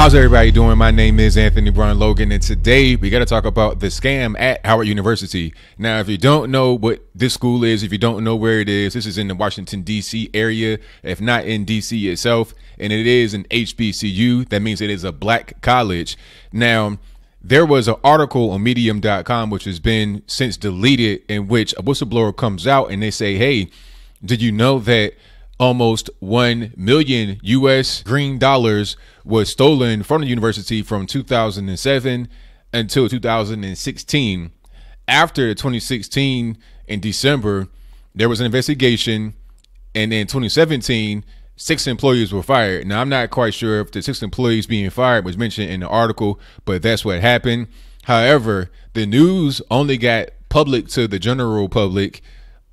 How's everybody doing? My name is Anthony Brown Logan, and today we got to talk about the scam at Howard University. Now, if you don't know what this school is, if you don't know where it is, this is in the Washington, D.C. area, if not in D.C. itself, and it is an HBCU. That means it is a black college. Now, there was an article on medium.com, which has been since deleted, in which a whistleblower comes out and they say, hey, did you know that almost 1 million US green dollars was stolen from the university from 2007 until 2016. After 2016, in December, there was an investigation, and in 2017, 6 employees were fired. Now, I'm not quite sure if the 6 employees being fired was mentioned in the article, but that's what happened. However, the news only got public to the general public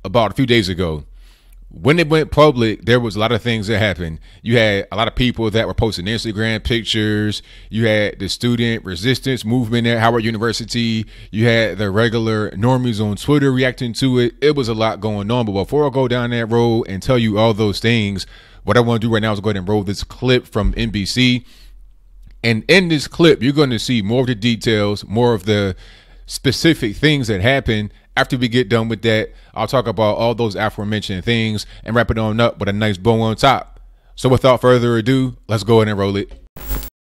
about a few days ago. When it went public, there was a lot of things that happened. You had a lot of people that were posting Instagram pictures. You had the student resistance movement at Howard University. You had the regular normies on Twitter reacting to it. It was a lot going on. But before I go down that road and tell you all those things, what I want to do right now is go ahead and roll this clip from NBC. And in this clip, you're going to see more of the details, more of the specific things that happened. After we get done with that, I'll talk about all those aforementioned things and wrap it on up with a nice bow on top. So without further ado, let's go ahead and roll it.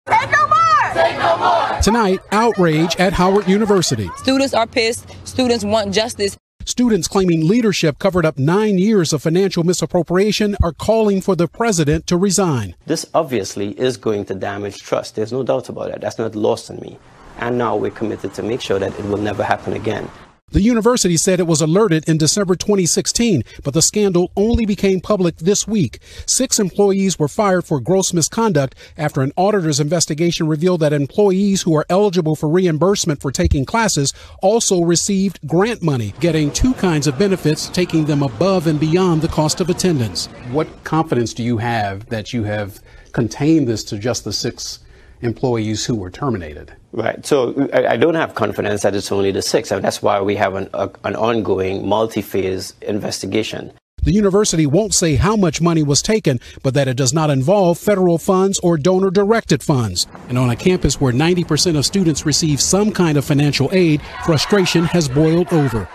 Say no more! Say no more! Tonight, outrage at Howard University. Students are pissed. Students want justice. Students claiming leadership covered up 9 years of financial misappropriation are calling for the president to resign. This obviously is going to damage trust. There's no doubt about that. That's not lost on me. And now we're committed to make sure that it will never happen again. The university said it was alerted in December 2016, but the scandal only became public this week. 6 employees were fired for gross misconduct after an auditor's investigation revealed that employees who are eligible for reimbursement for taking classes also received grant money, getting 2 kinds of benefits, taking them above and beyond the cost of attendance. What confidence do you have that you have contained this to just the 6 employees who were terminated? Right. So I don't have confidence that it's only the 6, and that's why we have an ongoing multi-phase investigation. The university won't say how much money was taken, but that it does not involve federal funds or donor-directed funds. And on a campus where 90% of students receive some kind of financial aid, frustration has boiled over.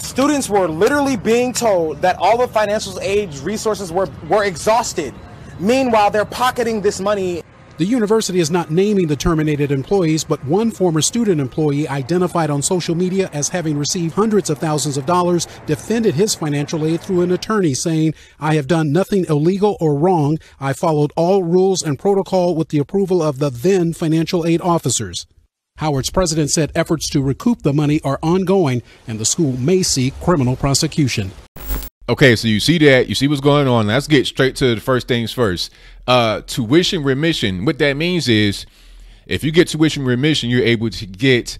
Students were literally being told that all the financial aid resources were exhausted. Meanwhile, they're pocketing this money. The university is not naming the terminated employees, but one former student employee identified on social media as having received hundreds of thousands of dollars defended his financial aid through an attorney, saying, "I have done nothing illegal or wrong. I followed all rules and protocol with the approval of the then financial aid officers." Howard's president said efforts to recoup the money are ongoing and the school may seek criminal prosecution. Okay, so you see that, you see what's going on. Let's get straight to the first things first. Tuition remission. What that means is if you get tuition remission, you're able to get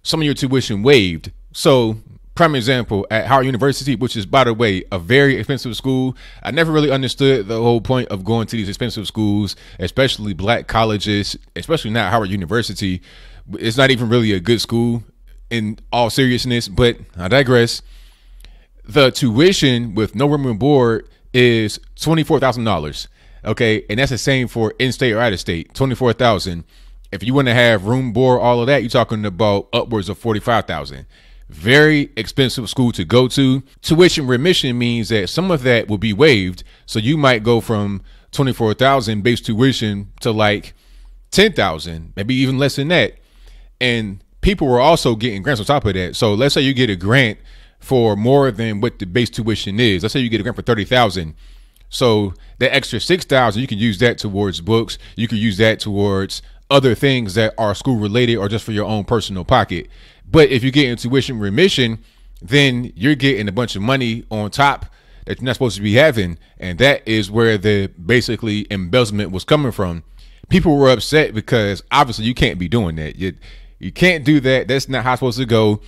some of your tuition waived. So, prime example, at Howard University, which is, by the way, a very expensive school. I never really understood the whole point of going to these expensive schools, especially black colleges, especially not Howard University. It's not even really a good school in all seriousness, but I digress. The tuition with no room and board is $24,000. Okay, and that's the same for in-state or out-of-state, $24,000. If you want to have room, board, all of that, you're talking about upwards of $45,000. Very expensive school to go to. Tuition remission means that some of that will be waived, so you might go from $24,000 base tuition to like $10,000, maybe even less than that. And people were also getting grants on top of that. So let's say you get a grant for more than what the base tuition is. Let's say you get a grant for $30,000. So the extra $6,000, you can use that towards books. You can use that towards other things that are school related or just for your own personal pocket. But if you get in tuition remission, then you're getting a bunch of money on top that you're not supposed to be having. And that is where the basically embezzlement was coming from. People were upset because obviously you can't be doing that. You can't do that. That's not how it's supposed to go.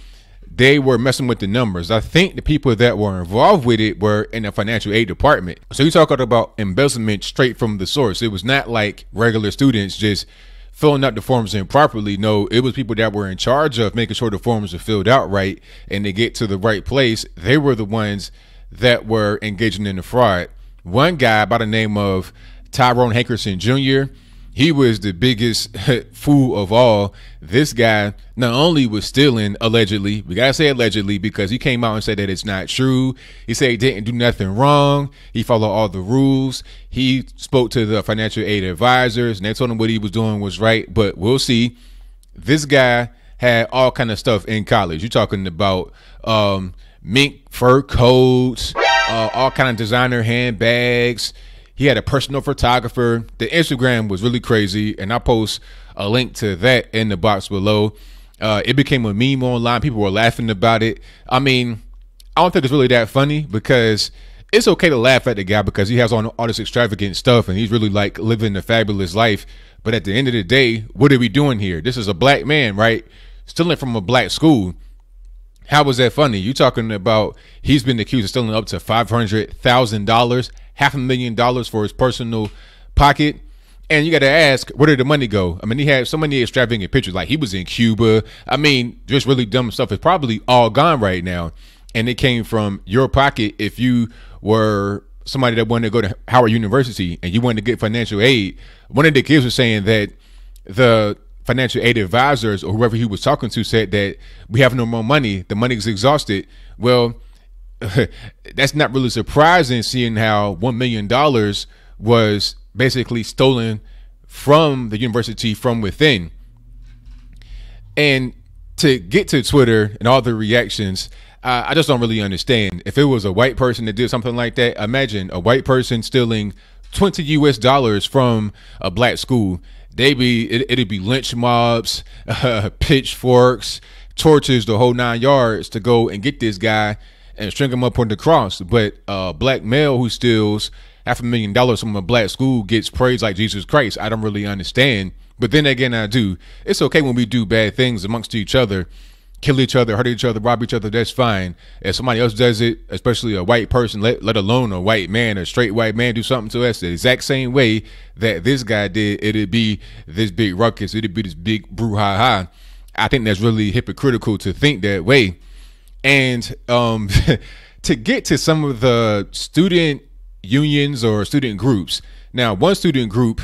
They were messing with the numbers. I think the people that were involved with it were in the financial aid department. So you're talking about embezzlement straight from the source. It was not like regular students just filling out the forms improperly. No, it was people that were in charge of making sure the forms are filled out right and they get to the right place. They were the ones that were engaging in the fraud. One guy by the name of Tyrone Hankerson Jr., he was the biggest fool of all. This guy not only was stealing, allegedly, we gotta say allegedly because he came out and said that it's not true. He said he didn't do nothing wrong. He followed all the rules. He spoke to the financial aid advisors and they told him what he was doing was right. But we'll see. This guy had all kind of stuff in college. You're talking about mink fur coats, all kind of designer handbags. He had a personal photographer. The Instagram was really crazy, and I post a link to that in the box below. It became a meme online. People were laughing about it. I mean, I don't think it's really that funny because it's okay to laugh at the guy because he has all this extravagant stuff and he's really like living a fabulous life. But at the end of the day, what are we doing here? This is a black man, right? Stealing from a black school. How was that funny? You talking about he's been accused of stealing up to $500,000, $500,000 for his personal pocket. And you got to ask, where did the money go? I mean, he had so many extravagant pictures, like he was in Cuba. I mean, just really dumb stuff is probably all gone right now. And it came from your pocket. If you were somebody that wanted to go to Howard University and you wanted to get financial aid, one of the kids was saying that the financial aid advisors or whoever he was talking to said that we have no more money. The money is exhausted. Well, that's not really surprising, seeing how $1 million was basically stolen from the university from within. And to get to Twitter and all the reactions, I just don't really understand. If it was a white person that did something like that, imagine a white person stealing $20 US from a black school. It'd be lynch mobs, pitchforks, torches, the whole 9 yards to go and get this guy and string him up on the cross. But a black male who steals $500,000 from a black school gets praised like Jesus Christ. I don't really understand. But then again, I do. It's okay when we do bad things amongst each other, kill each other, hurt each other, rob each other. That's fine. If somebody else does it, especially a white person, let alone a white man, a straight white man, do something to us the exact same way that this guy did, it'd be this big ruckus. It'd be this big brouhaha. I think that's really hypocritical to think that way. And to get to some of the student unions or student groups. Now, one student group,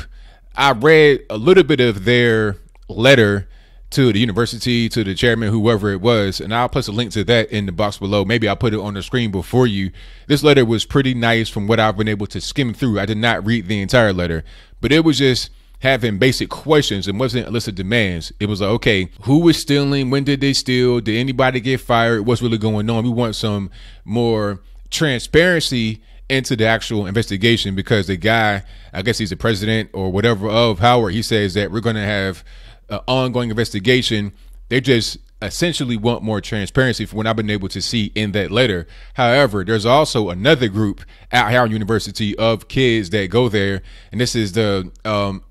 I read a little bit of their letter to the university, to the chairman, whoever it was, and I'll place a link to that in the box below. Maybe I'll put it on the screen before you. This letter was pretty nice from what I've been able to skim through. I did not read the entire letter, but it was just having basic questions and wasn't a list of demands. It was like, okay, who was stealing? When did they steal? Did anybody get fired? What's really going on? We want some more transparency into the actual investigation, because the guy, I guess he's the president or whatever of Howard, he says that we're going to have an ongoing investigation. They just essentially want more transparency from what I've been able to see in that letter. However, there's also another group at Howard University of kids that go there, and this is the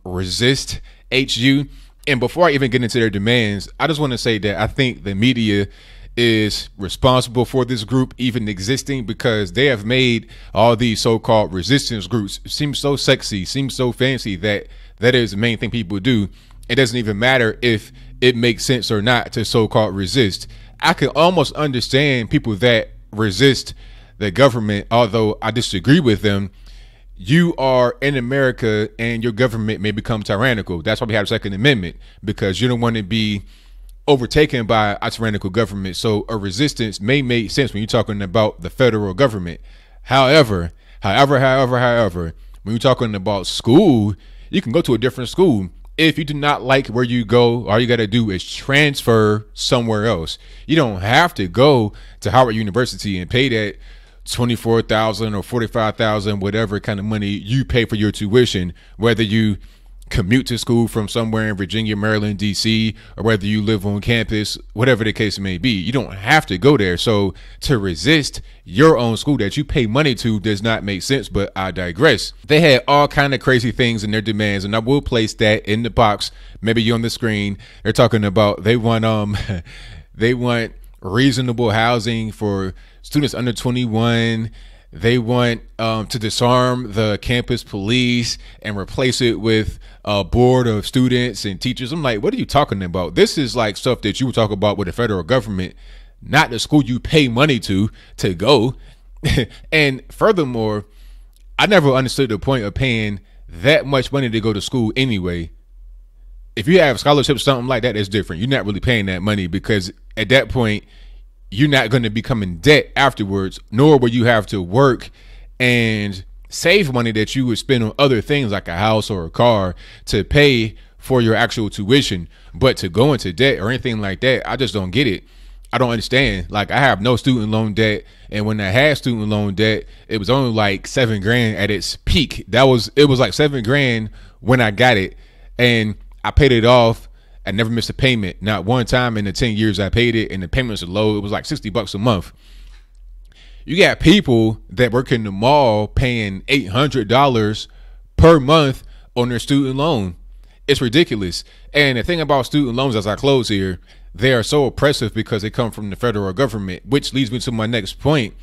Resist HU. And before I even get into their demands, I just want to say that I think the media is responsible for this group even existing, because they have made all these so-called resistance groups seem so sexy, seem so fancy, that that is the main thing people do. It doesn't even matter if it makes sense or not to so-called resist. I can almost understand people that resist the government, although I disagree with them. You are in America and your government may become tyrannical. That's why we have the Second Amendment, because you don't want to be overtaken by a tyrannical government. So a resistance may make sense when you're talking about the federal government. However, when you're talking about school, you can go to a different school. If you do not like where you go, all you got to do is transfer somewhere else. You don't have to go to Howard University and pay that $24,000 or $45,000, whatever kind of money you pay for your tuition, whether you commute to school from somewhere in Virginia, Maryland, DC, or whether you live on campus, whatever the case may be. You don't have to go there. So to resist your own school that you pay money to does not make sense, but I digress. They had all kind of crazy things in their demands, and I will place that in the box, maybe you on the screen. They're talking about they want they want reasonable housing for students under 21. They want to disarm the campus police and replace it with a board of students and teachers. I'm like, what are you talking about? This is like stuff that you would talk about with the federal government, not the school you pay money to go. And furthermore, I never understood the point of paying that much money to go to school anyway. If you have scholarships, something like that, that's different. You're not really paying that money, because at that point, you're not going to become in debt afterwards, nor will you have to work and save money that you would spend on other things like a house or a car to pay for your actual tuition. But to go into debt or anything like that, I just don't get it. I don't understand. Like, I have no student loan debt, and when I had student loan debt, it was only like $7 grand at its peak. It was like $7 grand when I got it, and I paid it off. I never missed a payment, not one time in the 10 years I paid it, and the payments are low. It was like $60 a month. You got people that work in the mall paying $800 per month on their student loan. It's ridiculous. And the thing about student loans, as I close here, they are so oppressive because they come from the federal government, which leads me to my next point.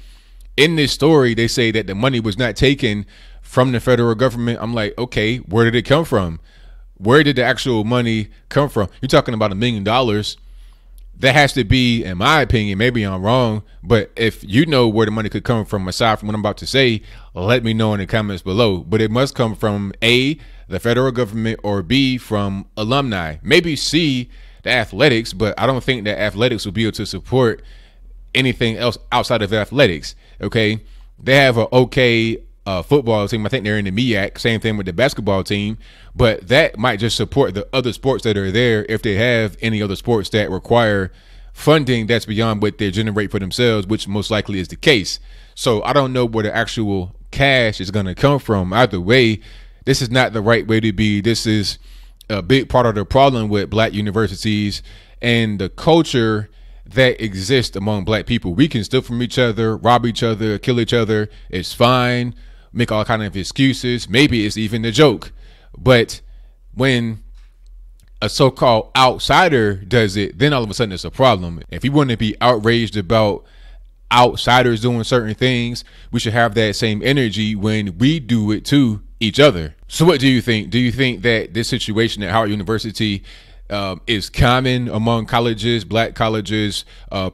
In this story, they say that the money was not taken from the federal government. I'm like, okay, where did it come from? Where did the actual money come from? You're talking about $1 million. That has to be, in my opinion, maybe I'm wrong, but if you know where the money could come from, aside from what I'm about to say, let me know in the comments below. But it must come from A, the federal government, or B, from alumni. Maybe C, the athletics, but I don't think that athletics will be able to support anything else outside of athletics. Okay, they have an okay football team. I think they're in the MEAC. Same thing with the basketball team, but that might just support the other sports that are there if they have any other sports that require funding that's beyond what they generate for themselves, which most likely is the case. So I don't know where the actual cash is going to come from. Either way, this is not the right way to be. This is a big part of the problem with black universities and the culture that exists among black people. We can steal from each other, rob each other, kill each other. It's fine. Make all kind of excuses. Maybe it's even a joke. But when a so-called outsider does it, then all of a sudden it's a problem. If you want to be outraged about outsiders doing certain things, we should have that same energy when we do it to each other. So what do you think? Do you think that this situation at Howard University is common among colleges, black colleges,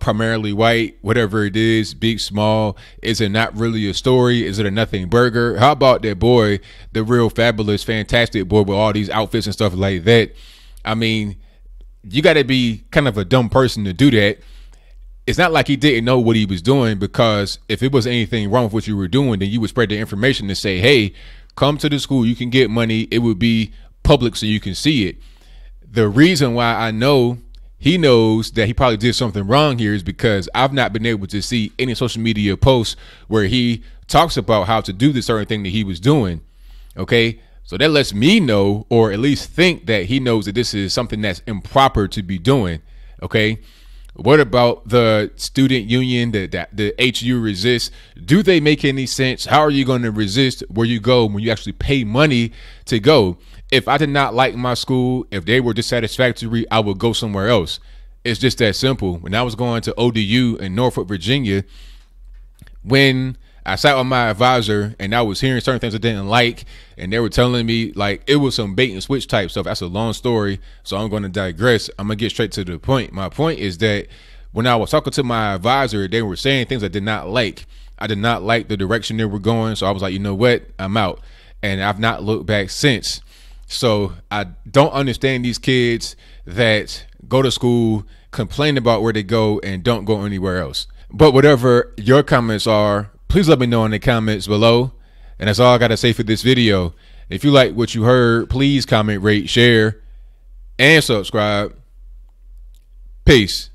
primarily white, whatever it is, big, small? Is it not really a story? Is it a nothing burger? How about that boy, the real fabulous, fantastic boy with all these outfits and stuff like that? I mean, you got to be kind of a dumb person to do that. It's not like he didn't know what he was doing, because if it was anything wrong with what you were doing, then you would spread the information to say, hey, come to the school, you can get money. It would be public so you can see it. The reason why I know he knows that he probably did something wrong here is because I've not been able to see any social media posts where he talks about how to do the certain thing that he was doing. Okay, so that lets me know, or at least think, that he knows that this is something that's improper to be doing. Okay, what about the student union, the HU resist? Do they make any sense? How are you going to resist where you go when you actually pay money to go? If I did not like my school, if they were dissatisfactory, I would go somewhere else. It's just that simple. When I was going to ODU in Norfolk, Virginia, when I sat with my advisor and I was hearing certain things I didn't like, and they were telling me, like, it was some bait and switch type stuff. That's a long story, so I'm going to digress. I'm going to get straight to the point. My point is that when I was talking to my advisor, they were saying things I did not like. I did not like the direction they were going, so I was like, you know what? I'm out. And I've not looked back since. So I don't understand these kids that go to school, complain about where they go, and don't go anywhere else. But whatever your comments are, please let me know in the comments below. And that's all I got to say for this video. If you like what you heard, please comment, rate, share, and subscribe. Peace.